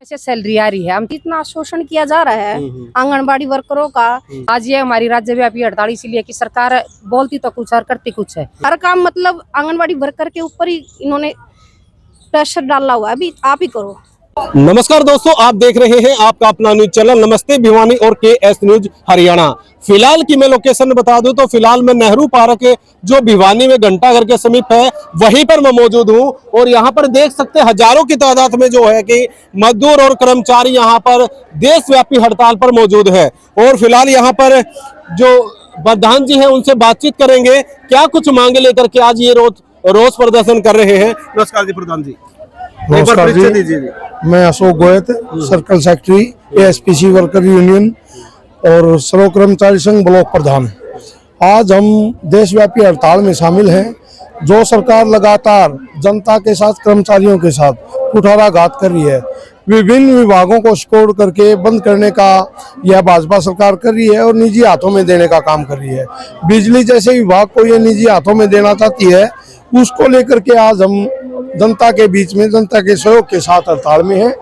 से सैलरी आ रही है। हम इतना शोषण किया जा रहा है आंगनबाड़ी वर्करों का। आज ये हमारी राज्यव्यापी हड़ताल इसीलिए कि सरकार बोलती तो कुछ और करती कुछ है। हर काम मतलब आंगनबाड़ी वर्कर के ऊपर ही इन्होंने प्रेशर डाला हुआ है, अभी आप ही करो। नमस्कार दोस्तों, आप देख रहे हैं आपका अपना न्यूज चैनल नमस्ते भिवानी और KS न्यूज हरियाणा। फिलहाल की मैं लोकेशन बता दूं तो फिलहाल मैं नेहरू पार्क जो भिवानी में घंटाघर के समीप है वहीं पर मैं मौजूद हूं और यहां पर देख सकते हैं हजारों की तादाद में जो है कि मजदूर और कर्मचारी यहां पर देशव्यापी हड़ताल पर मौजूद है। और फिलहाल यहां पर जो प्रधान जी हैं उनसे बातचीत करेंगे, क्या कुछ मांगे लेकर के आज ये रोज प्रदर्शन कर रहे हैं। नमस्कार जी प्रधान जी। नमस्कार जी, मैं Ashok Goyat, circle secretary ASPC worker union और सर्व कर्मचारी संघ ब्लॉक प्रधान। आज हम देशव्यापी हड़ताल में शामिल हैं। जो सरकार लगातार जनता के साथ, कर्मचारियों के साथ कुठाराघात कर रही है, विभिन्न विभागों को सिकोड़ करके बंद करने का यह भाजपा सरकार कर रही है और निजी हाथों में देने का काम कर रही है। बिजली जैसे विभाग को यह निजी हाथों में देना चाहती है, उसको लेकर के आज हम जनता के बीच में, जनता के सहयोग के साथ हड़ताल में है।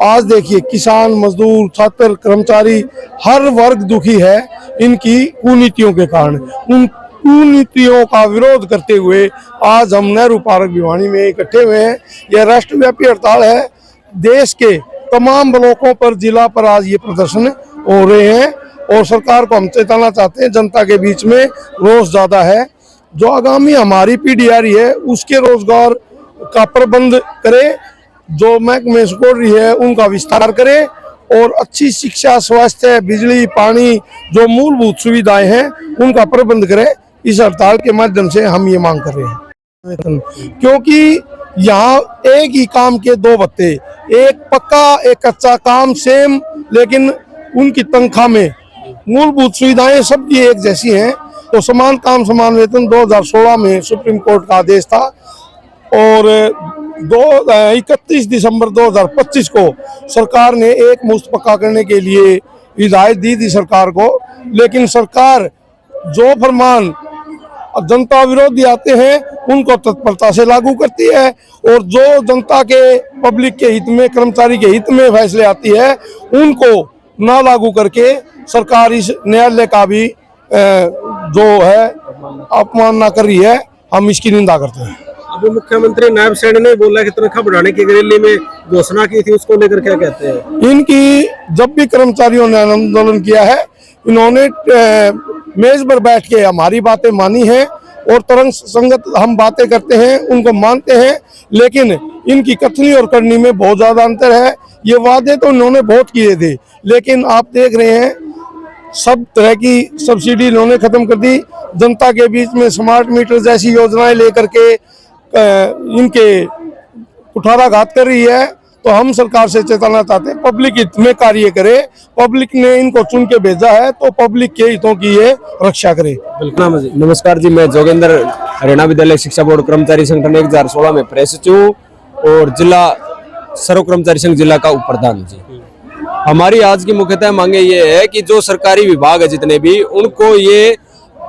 आज देखिए, किसान, मजदूर, छात्र, कर्मचारी, हर वर्ग दुखी है इनकी कुनीतियों के कारण। उन कुनीतियों का विरोध करते हुए आज हम नेहरू पार्क भिवानी में इकट्ठे हुए हैं। यह राष्ट्रव्यापी हड़ताल है। देश के तमाम ब्लॉकों पर, जिला पर आज ये प्रदर्शन हो रहे हैं और सरकार को हम चेताना चाहते हैं, जनता के बीच में रोष ज्यादा है। जो आगामी हमारी पीढ़ी आ रही है उसके रोजगार का प्रबंध करे, जो महकमे सिकोड़ रही है उनका विस्तार करे और अच्छी शिक्षा, स्वास्थ्य, बिजली, पानी, जो मूलभूत सुविधाएं हैं उनका प्रबंध करे। इस हड़ताल के माध्यम से हम ये मांग कर रहे हैं, क्योंकि यहाँ एक ही काम के दो भत्ते, एक पक्का एक कच्चा काम सेम, लेकिन उनकी तनख्वाह में मूलभूत सुविधाएं सबकी एक जैसी हैं। तो समान काम समान वेतन 2016 में सुप्रीम कोर्ट का आदेश था और 31 दिसंबर 2025 को सरकार ने एक मुश्त पक्का करने के लिए हिदायत दी थी सरकार को। लेकिन सरकार जो फरमान जनता विरोधी आते हैं उनको तत्परता से लागू करती है और जो जनता के, पब्लिक के हित में, कर्मचारी के हित में फैसले आती है उनको ना लागू करके सरकार इस न्यायालय का भी जो है अपमानना कर रही है। हम इसकी निंदा करते हैं। अभी मुख्यमंत्री नायब सेन ने बोला कि तनख्वाह बढ़ाने की रैली में घोषणा की थी, उसको लेकर क्या कहते हैं? इनकी जब भी कर्मचारियों ने आंदोलन किया है, इन्होंने मेज पर बैठ के हमारी बातें मानी है और तरंग संगत हम बातें करते हैं, उनको मानते हैं, लेकिन इनकी कथनी और करनी में बहुत ज्यादा अंतर है। ये वादे तो इन्होंने बहुत किए थे, लेकिन आप देख रहे हैं सब तरह की सब्सिडी इन्होंने खत्म कर दी। जनता के बीच में स्मार्ट मीटर जैसी योजनाएं लेकर के इनके कुठाराघात कर रही है। तो हम सरकार से चेताना चाहते हैं, पब्लिक हित में कार्य करे। पब्लिक ने इनको चुन के भेजा है तो पब्लिक के हितों की ये रक्षा करे। नमस्कार जी, मैं जोगेंद्र, हरियाणा विद्यालय शिक्षा बोर्ड कर्मचारी संगठन 2016 में प्रेस सचिव और जिला सर्व कर्मचारी संघ जिला का उप प्रधान जी। हमारी आज की मुख्यतः मांगे ये है कि जो सरकारी विभाग है जितने भी, उनको ये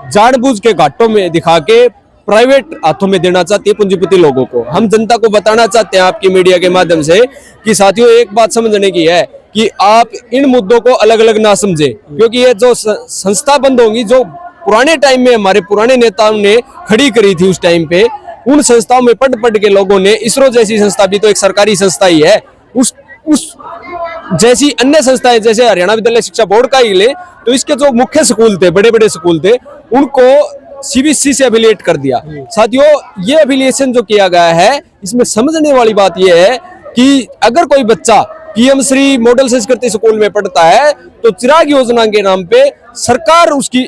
जानबूझ के घाटों में दिखा के प्राइवेट हाथों में देना चाहती है पूंजीपति लोगों को। हम जनता को बताना चाहते हैं आपकी मीडिया के माध्यम से कि साथियों, एक बात समझने की है कि आप इन मुद्दों को अलग अलग ना समझे, क्योंकि ये जो संस्था बंद होंगी, जो पुराने टाइम में हमारे पुराने नेताओं ने खड़ी करी थी उस टाइम पे, उन संस्थाओं में पढ़ के लोगों ने, इसरो जैसी संस्था भी तो एक सरकारी संस्था ही है, उस जैसी अन्य संस्थाएं, जैसे हरियाणा विद्यालय शिक्षा बोर्ड का ही ले तो इसके जो मुख्य स्कूल थे, बड़े बड़े स्कूल थे, उनको CBSE से एफिलिएट कर दिया। साथियों, ये एफिलिएशन जो किया गया है, इसमें समझने वाली बात यह है कि अगर कोई बच्चा PM श्री मॉडल संस्कृति स्कूल में पढ़ता है तो चिराग योजना के नाम पे सरकार उसकी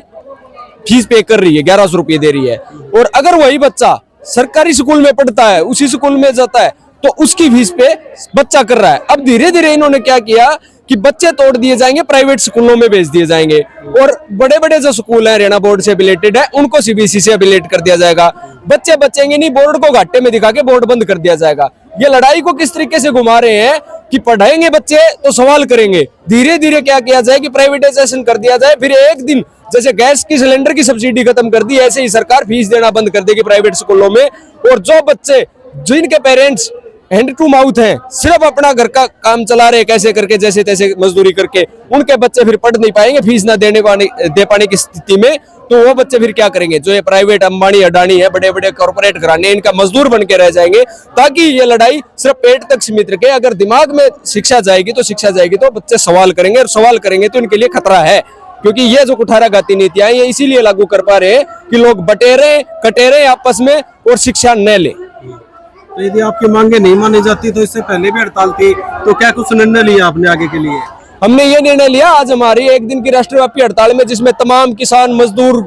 फीस पे कर रही है, 1100 रुपये दे रही है। और अगर वही बच्चा सरकारी स्कूल में पढ़ता है, उसी स्कूल में जाता है, तो उसकी फीस पे बच्चा कर रहा है। अब धीरे धीरे इन्होंने क्या किया कि बच्चे तोड़ दिए जाएंगे, प्राइवेट स्कूलों में भेज दिए जाएंगे और बड़े बड़े जो स्कूल हैं हरियाणा बोर्ड से एफिलिएटेड है, उनको CBSE से एफिलिएट कर दिया जाएगा। बच्चे बचेंगे नहीं, बोर्ड को घाटे में दिखा के बोर्ड बंद कर दिया जाएगा। ये लड़ाई को किस तरीके से घुमा रहे हैं कि पढ़ाएंगे बच्चे तो सवाल करेंगे, धीरे धीरे क्या किया जाए कि प्राइवेटाइजेशन कर दिया जाए। फिर एक दिन जैसे गैस की सिलेंडर की सब्सिडी खत्म कर दी, ऐसे ही सरकार फीस देना बंद कर देगी प्राइवेट स्कूलों में। और जो बच्चे, जिनके पेरेंट्स हैंड टू माउथ हैं, सिर्फ अपना घर का काम चला रहे कैसे करके जैसे तैसे मजदूरी करके, उनके बच्चे फिर पढ़ नहीं पाएंगे फीस ना दे पाने की स्थिति में, तो वो बच्चे फिर क्या करेंगे? जो ये प्राइवेट अंबानी अडानी है, बड़े बड़े कॉर्पोरेट घराने, इनका मजदूर बन के रह जाएंगे। ताकि ये लड़ाई सिर्फ पेट तक सीमित रखे, अगर दिमाग में शिक्षा जाएगी तो बच्चे सवाल करेंगे, और सवाल करेंगे तो इनके लिए खतरा है। क्योंकि ये जो कुठाराघाती नीतियां ये इसीलिए लागू कर पा रहे हैं कि लोग बटेरे कटेरे आपस में और शिक्षा न ले। तो यदि आपकी मांगे नहीं मानी जाती, तो इससे पहले भी हड़ताल थी, तो क्या कुछ निर्णय लिया आपने आगे के लिए? हमने ये निर्णय लिया, आज हमारी एक दिन की राष्ट्रव्यापी हड़ताल में, जिसमें तमाम किसान, मजदूर,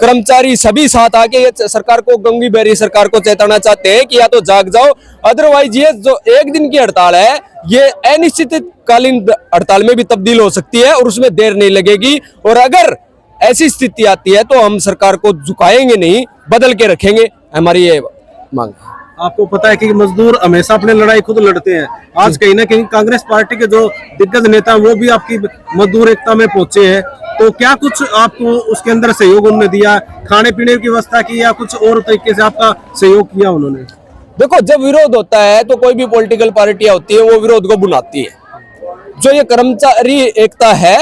कर्मचारी सभी साथ आके ये सरकार को, गंगी बहरी सरकार को चेताना चाहते हैं कि या तो जाग जाओ, अदरवाइज ये जो एक दिन की हड़ताल है ये अनिश्चितकालीन हड़ताल में भी तब्दील हो सकती है और उसमें देर नहीं लगेगी। और अगर ऐसी स्थिति आती है तो हम सरकार को झुकाएंगे नहीं, बदल के रखेंगे, हमारी ये मांग है। आपको पता है कि मजदूर हमेशा अपनी लड़ाई खुद लड़ते हैं। आज कहीं ना कहीं कांग्रेस पार्टी के जो दिग्गज नेता वो भी आपकी मजदूर एकता में पहुंचे हैं, तो क्या कुछ आपको उसके अंदर सहयोग उन्होंने दिया, खाने पीने की व्यवस्था की, या कुछ और तरीके से आपका सहयोग किया उन्होंने? देखो, जब विरोध होता है तो कोई भी पॉलिटिकल पार्टियां होती है वो विरोध को बुलाती है। जो ये कर्मचारी एकता है,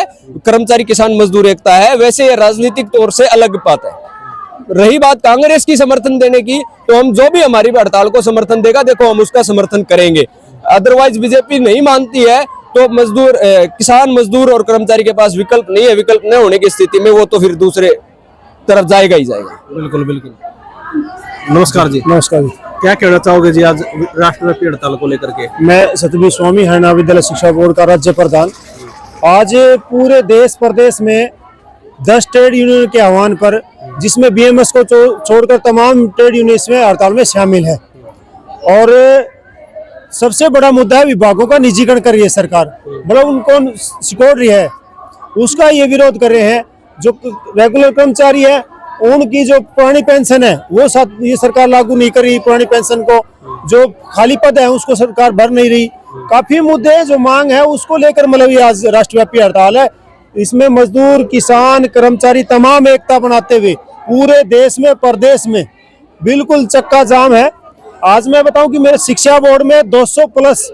कर्मचारी किसान मजदूर एकता है, वैसे ये राजनीतिक तौर से अलग बात है। रही बात कांग्रेस की समर्थन देने की, तो हम जो भी हमारी हड़ताल को समर्थन देगा, देखो हम उसका समर्थन करेंगे। अदरवाइज बीजेपी नहीं मानती है तो मजदूर, किसान मजदूर और कर्मचारी के पास विकल्प नहीं है। विकल्प न होने की स्थिति में वो तो फिर दूसरे तरफ जाएगा ही जाएगा। बिल्कुल बिल्कुल। नमस्कार जी। नमस्कार जी। क्या कहना चाहोगे जी आज राष्ट्रव्यापी हड़ताल को लेकर के? मैं सतबीर स्वामी, हरियाणा विद्यालय शिक्षा बोर्ड का राज्य प्रधान। आज पूरे देश प्रदेश में 10 ट्रेड यूनियन के आह्वान पर, जिसमें बीएमएस को छोड़कर तमाम ट्रेड यूनियन इसमें हड़ताल में शामिल है। और सबसे बड़ा मुद्दा है विभागों का निजीकरण कर रही है सरकार, मतलब उनको सिकोड़ रही है, उसका ये विरोध कर रहे हैं। जो रेगुलर कर्मचारी है उनकी जो पुरानी पेंशन है वो ये सरकार लागू नहीं कर रही, पुरानी पेंशन को जो खाली पद है उसको सरकार भर नहीं रही। काफी मुद्दे जो मांग है उसको लेकर मतलब ये आज राष्ट्रव्यापी हड़ताल है। इसमें मजदूर, किसान, कर्मचारी तमाम एकता बनाते हुए पूरे देश में प्रदेश में बिल्कुल चक्का जाम है। आज मैं बताऊं कि मेरे शिक्षा बोर्ड में 200 प्लस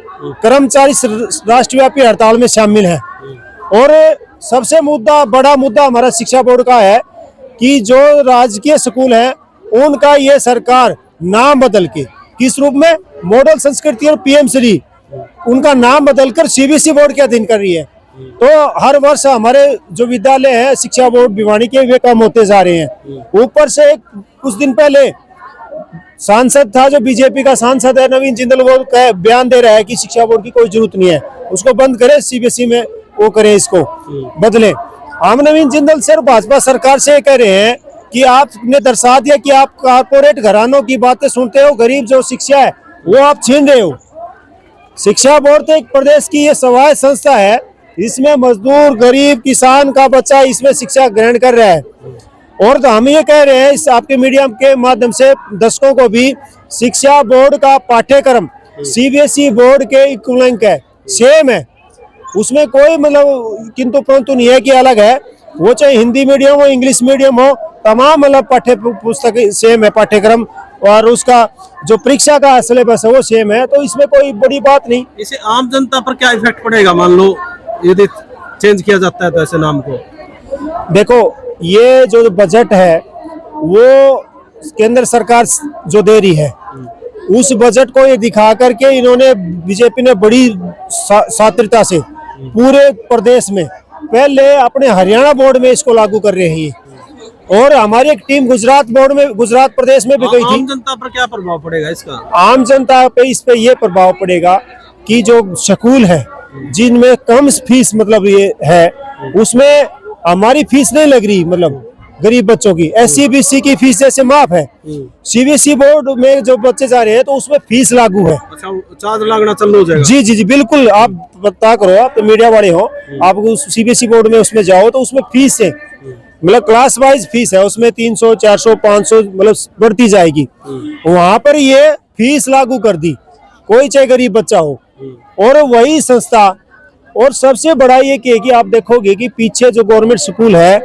कर्मचारी राष्ट्रव्यापी हड़ताल में शामिल हैं। और सबसे बड़ा मुद्दा हमारा शिक्षा बोर्ड का है कि जो राजकीय स्कूल है उनका ये सरकार नाम बदल के, किस रूप में, मॉडल संस्कृति और पीएम श्री, उनका नाम बदलकर सीबीएसई बोर्ड के अधीन कर रही है। तो हर वर्ष हमारे जो विद्यालय है शिक्षा बोर्ड भिवानी के, वे कम होते जा रहे हैं। ऊपर से कुछ दिन पहले सांसद था, जो बीजेपी का सांसद है नवीन जिंदल, वो बयान दे रहा है कि शिक्षा बोर्ड की कोई जरूरत नहीं है, उसको बंद करें, सीबीएसई में वो करें, इसको बदले। हम नवीन जिंदल सर भाजपा सरकार से कह रहे हैं कि आपने दर्शा दिया कि आप कारपोरेट घरानों की बातें सुनते हो, गरीब जो शिक्षा है वो आप छीन रहे हो। शिक्षा बोर्ड तो एक प्रदेश की ये स्वायत्त संस्था है, इसमें मजदूर, गरीब, किसान का बच्चा इसमें शिक्षा ग्रहण कर रहा है। और तो हम ये कह रहे हैं इस आपके मीडिया के माध्यम से दर्शकों को भी, शिक्षा बोर्ड का पाठ्यक्रम सीबीएसई बोर्ड के इक्विवेलेंट है, सेम है, उसमें कोई मतलब किंतु परंतु नहीं है कि अलग है। वो चाहे हिंदी मीडियम हो, इंग्लिश मीडियम हो, तमाम मतलब पाठ्य पुस्तक सेम है पाठ्यक्रम, और उसका जो परीक्षा का सिलेबस है वो सेम है। तो इसमें कोई बड़ी बात नहीं। इसे आम जनता पर क्या इफेक्ट पड़ेगा, मान लो यदि चेंज किया जाता है तो ऐसे नाम को? देखो, ये जो बजट है वो केंद्र सरकार जो दे रही है, उस बजट को ये दिखा करके इन्होंने, बीजेपी ने बड़ी सात्विकता से पूरे प्रदेश में, पहले अपने हरियाणा बोर्ड में इसको लागू कर रही है, और हमारी एक टीम गुजरात बोर्ड में, गुजरात प्रदेश में भी गई थी। आम जनता पर क्या प्रभाव पड़ेगा इसका? आम जनता पे इस पे ये प्रभाव पड़ेगा कि जो स्कूल है जिनमें कम फीस मतलब ये है, उसमें हमारी फीस नहीं लग रही, मतलब गरीब बच्चों की एससी-बीसी की फीस जैसे माफ है। सीबीएसई बोर्ड में जो बच्चे जा रहे हैं तो उसमें फीस लागू है। अच्छा, चार्ज लगना चालू हो जाएगा? जी जी जी बिल्कुल। आप पता करो, आप तो मीडिया वाले हो, आप सीबीएसई बोर्ड में उसमें जाओ तो उसमें फीस है, मतलब क्लास वाइज फीस है, उसमें 300, 400, 500 मतलब बढ़ती जाएगी। वहां पर ये फीस लागू कर दी, कोई चाहे गरीब बच्चा हो। और वही संस्था, और सबसे बड़ा ये कि आप देखोगे कि पीछे जो गवर्नमेंट स्कूल है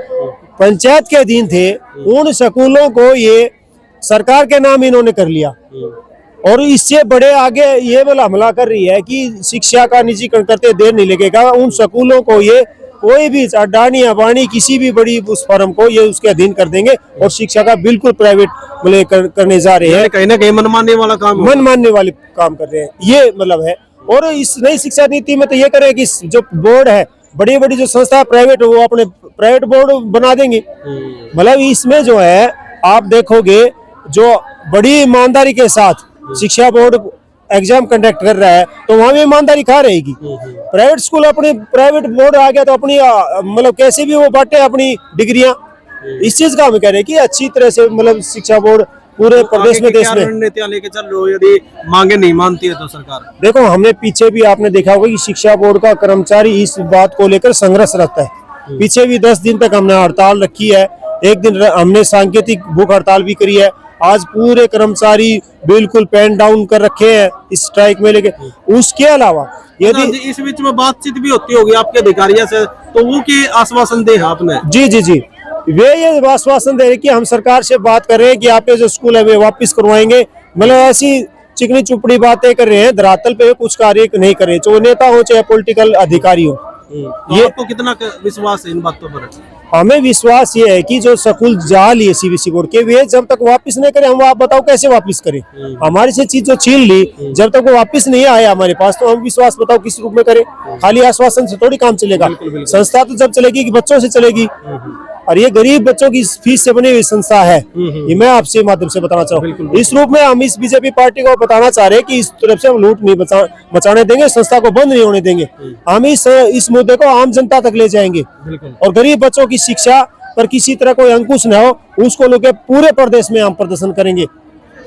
पंचायत के अधीन थे, उन स्कूलों को ये सरकार के नाम इन्होंने कर लिया। और इससे बड़े आगे ये वाला हमला कर रही है कि शिक्षा का निजीकरण करते देर नहीं लगेगा। उन स्कूलों को ये कोई भी अडानी अबानी किसी भी बड़ी उस फर्म को ये उसके अधीन कर देंगे और शिक्षा का बिल्कुल प्राइवेट मतलब करने जा रहे हैं। कहीं ना कहीं मन मानने वाला काम, मन मानने वाले काम कर रहे हैं, ये मतलब है। और इस नई शिक्षा नीति में तो ये करें कि जो बोर्ड है, बड़ी बड़ी जो संस्था प्राइवेट, वो अपने प्राइवेट बोर्ड बना देंगे। मतलब इसमें जो है आप देखोगे जो बड़ी ईमानदारी के साथ शिक्षा बोर्ड एग्जाम कंडक्ट कर रहा है तो वहां भी ईमानदारी कहाँ रहेगी। प्राइवेट स्कूल अपनी प्राइवेट बोर्ड आ गया तो अपनी मतलब कैसे भी वो बांटे अपनी डिग्रियां। इस चीज का हम कह रहे हैं कि अच्छी तरह से मतलब शिक्षा बोर्ड पूरे प्रदेश में, देश में रणनीतियां लेके चल रहे हो। यदि मांगे नहीं मानती है तो सरकार, देखो हमने पीछे भी आपने देखा होगा कि शिक्षा बोर्ड का कर्मचारी इस बात को लेकर संघर्ष रहता है। पीछे भी 10 दिन तक हमने हड़ताल रखी है, एक दिन हमने सांकेतिक भूख हड़ताल भी करी है। आज पूरे कर्मचारी बिल्कुल पेन डाउन कर रखे हैं इस स्ट्राइक में लेके। उसके अलावा यदि इस बीच में बातचीत भी होती होगी आपके अधिकारियों से, तो वो की आश्वासन दे आपने? जी जी जी, वे ये आश्वासन दे रहे कि हम सरकार से बात कर रहे हैं कि आपके जो स्कूल है वे वापस करवाएंगे। मतलब ऐसी चिकनी चुपड़ी बातें कर रहे हैं, धरातल पे कुछ कार्य नहीं कर रहे, चाहे नेता हो चाहे पॉलिटिकल अधिकारी हो। तो आपको कितना विश्वास है इन बातों पर? हमें विश्वास ये है कि जो स्कूल जा लिए सीबीएसई बोर्ड के, वे जब तक वापस नहीं करें, हम आप बताओ कैसे वापस करें? हमारी से चीज जो छीन ली, जब तक वो वापस नहीं आया हमारे पास, तो हम विश्वास बताओ किस रूप में करें? खाली आश्वासन से थोड़ी काम चलेगा। संस्था तो जब चलेगी कि बच्चों से चलेगी, और ये गरीब बच्चों की फीस से बनी हुई संस्था है। ये मैं आपसे माध्यम से बताना चाहूँ। इस रूप में हम इस बीजेपी पार्टी को बताना चाह रहे हैं कि इस तरफ से हम लूट नहीं मचाने देंगे, संस्था को बंद नहीं होने देंगे। हम इस मुद्दे को आम जनता तक ले जाएंगे और गरीब बच्चों की शिक्षा पर किसी तरह कोई अंकुश न हो, उसको लेकर पूरे प्रदेश में हम प्रदर्शन करेंगे।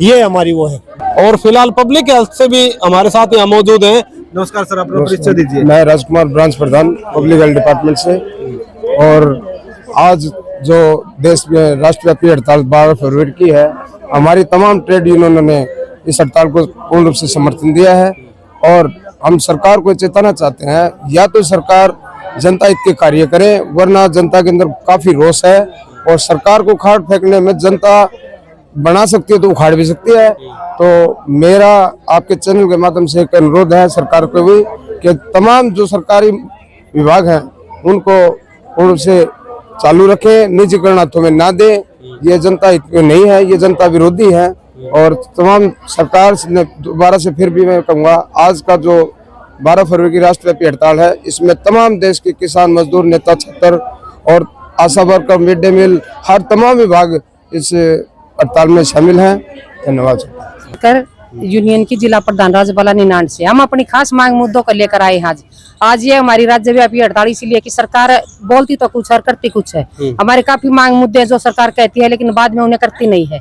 ये हमारी वो है। और फिलहाल पब्लिक हेल्थ से भी हमारे साथ यहाँ मौजूद हैं। नमस्कार सर, अपना परिचय दीजिए। मैं राजकुमार, ब्रांच प्रधान पब्लिक हेल्थ डिपार्टमेंट से। और आज जो देश में राष्ट्रव्यापी हड़ताल 12 फरवरी की है, हमारी तमाम ट्रेड यूनियनों ने इस हड़ताल को पूर्ण रूप से समर्थन दिया है। और हम सरकार को चेताना चाहते हैं, या तो सरकार जनता हित के कार्य करे, वरना जनता के अंदर काफी रोष है और सरकार को उखाड़ फेंकने में जनता बना सकती है तो उखाड़ भी सकती है। तो मेरा आपके चैनल के माध्यम से एक अनुरोध है सरकार को भी कि तमाम जो सरकारी विभाग हैं उनको पूर्ण रूप से चालू रखे, निजीकरण हाथों में ना दे। ये जनता हित में नहीं है, ये जनता विरोधी है। और तमाम सरकार ने दोबारा से फिर भी मैं कहूँगा, आज का जो 12 फरवरी की राष्ट्रव्यापी हड़ताल है, इसमें तमाम देश के किसान, मजदूर, नेता, छात्र और आशा वर्कर, मिड डे मील, हर तमाम विभाग इस हड़ताल में शामिल हैं। धन्यवाद। यूनियन की जिला प्रधान राजबाला निनांड से हम अपनी खास मांग मुद्दों को लेकर आए हैं। आज ये हमारी राज्यव्यापी हड़ताल इसलिए कि सरकार बोलती तो कुछ और करती कुछ है। हमारे काफी मांग मुद्दे जो सरकार कहती है लेकिन बाद में उन्हें करती नहीं है।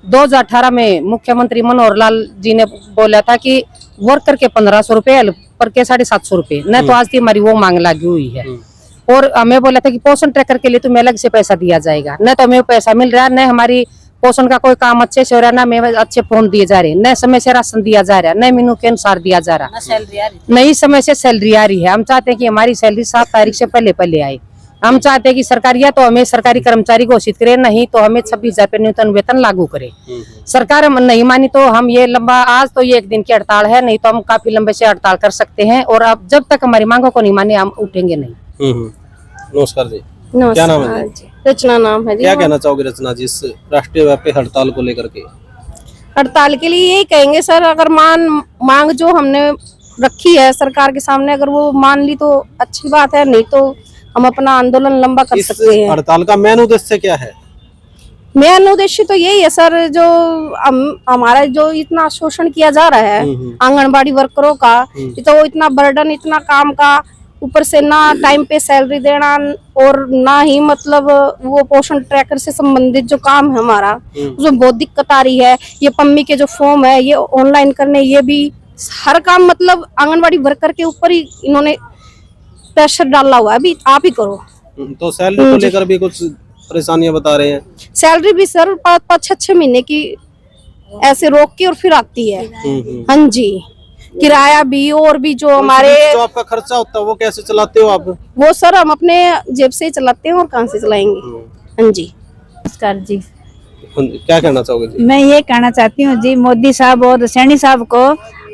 2018 में मुख्यमंत्री मनोहर लाल जी ने बोला था कि वर्कर के 1500 रुपए, हेल्पर के 750 रुपए, न तो आज की हमारी वो मांग लगी हुई है। और हमें बोला था कि पोषण ट्रैकर के लिए तुम्हें अलग से पैसा दिया जाएगा, न तो हमें पैसा मिल रहा है, न हमारी पोषण का कोई काम अच्छे से हो रहा है, न हमें अच्छे फोन दिए जा रहे हैं, न समय से राशन दिया जा रहा है, न मेनू के अनुसार दिया जा रहा, नहीं समय से सैलरी आ रही है। हम चाहते हैं कि हमारी सैलरी 7 तारीख से पहले आए। हम चाहते हैं कि सरकार या तो हमें सरकारी कर्मचारी घोषित करे, नहीं तो हमें 26,000 रुपये न्यूनतम वेतन लागू करे। सरकार नहीं मानी तो हम ये लंबा, आज तो ये 1 दिन की हड़ताल है, नहीं तो हम काफी लंबे से हड़ताल कर सकते हैं। और अब जब तक हमारी मांगों को नहीं माने हम उठेंगे नहीं। नमस्कार जी, क्या नाम है जी? रचना नाम है जी। क्या कहना चाहोगे रचना जी इस राष्ट्रीय व्यापी हड़ताल को लेकर के? हड़ताल के लिए यही कहेंगे सर, अगर मांग जो हमने रखी है सरकार के सामने, अगर वो मान ली तो अच्छी बात है, नहीं तो हम अपना आंदोलन लंबा कर सकते हैं। हड़ताल का मेन उद्देश्य क्या है? मेन उद्देश्य तो यही है सर, जो हमारा जो इतना शोषण किया जा रहा है आंगनबाड़ी वर्करों का, तो इतना बर्डन, इतना काम का, ऊपर से ना टाइम पे सैलरी देना और ना ही मतलब वो पोषण ट्रैकर से संबंधित जो काम है हमारा, उसमें बहुत दिक्कत आ रही है। ये पम्मी के जो फॉर्म है ये ऑनलाइन करने, ये भी हर काम मतलब आंगनबाड़ी वर्कर के ऊपर ही इन्होंने प्रेशर डाला हुआ है, अभी आप ही करो। तो सैलरी को लेकर भी कुछ परेशानियां बता रहे हैं? सैलरी भी सर 5-6 महीने की ऐसे रोक के और फिर आती है। हाँ जी, किराया भी और भी जो हमारे जो आपका खर्चा होता है वो कैसे चलाते हो आप? वो सर हम अपने जेब से ही चलाते हैं, और कहाँ से चलाएंगे। हाँ जी। नमस्कार जी। क्या कहना चाहोगे जी? मैं ये कहना चाहती हूँ जी, मोदी साहब और सैनी साहब को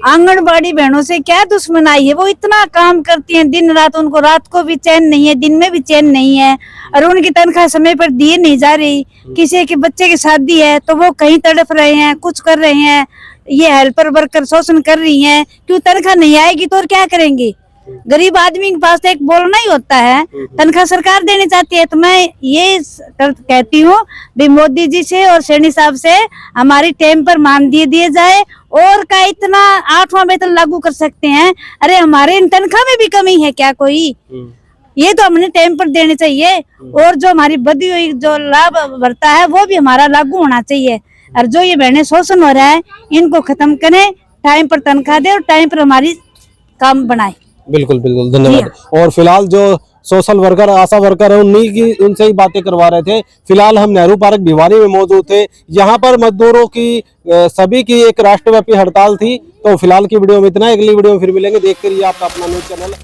आंगनबाड़ी बहनों से क्या दुश्मनाई है। वो इतना काम करती हैं दिन रात, उनको रात को भी चैन नहीं है, दिन में भी चैन नहीं है, और उनकी तनख्वाह समय पर दिए नहीं जा रही। किसी के बच्चे की शादी है तो वो कहीं तड़प रहे हैं, कुछ कर रहे हैं, ये हेल्पर वर्कर शोषण कर रही हैं। क्यों? तनख्वाह नहीं आएगी तो और क्या करेंगी? गरीब आदमी के पास तो एक बोलना ही होता है, तनख्वाह सरकार देनी चाहती है। तो मैं ये कहती हूँ भी मोदी जी से और सैनी साहब से हमारी टाइम पर मानदेय दिए जाए, और का इतना 8वां वेतन लागू कर सकते हैं। अरे हमारे इन तनख्वाह में भी कमी है क्या कोई? ये तो हमने टाइम पर देने चाहिए, और जो हमारी बदी हुई जो लाभ बढ़ता है वो भी हमारा लागू होना चाहिए। और जो ये बहने शोषण हो रहा है इनको खत्म करें, टाइम पर तनख्वाह दे और टाइम पर हमारी काम बनाए। बिल्कुल बिल्कुल, धन्यवाद। और फिलहाल जो सोशल वर्कर, आशा वर्कर है, उनसे ही बातें करवा रहे थे। फिलहाल हम नेहरू पार्क भिवानी में मौजूद थे। यहाँ पर मजदूरों की सभी की एक राष्ट्रव्यापी हड़ताल थी। तो फिलहाल की वीडियो में इतना, अगली वीडियो में फिर मिलेंगे। देखते रहिए आपका अपना न्यूज चैनल।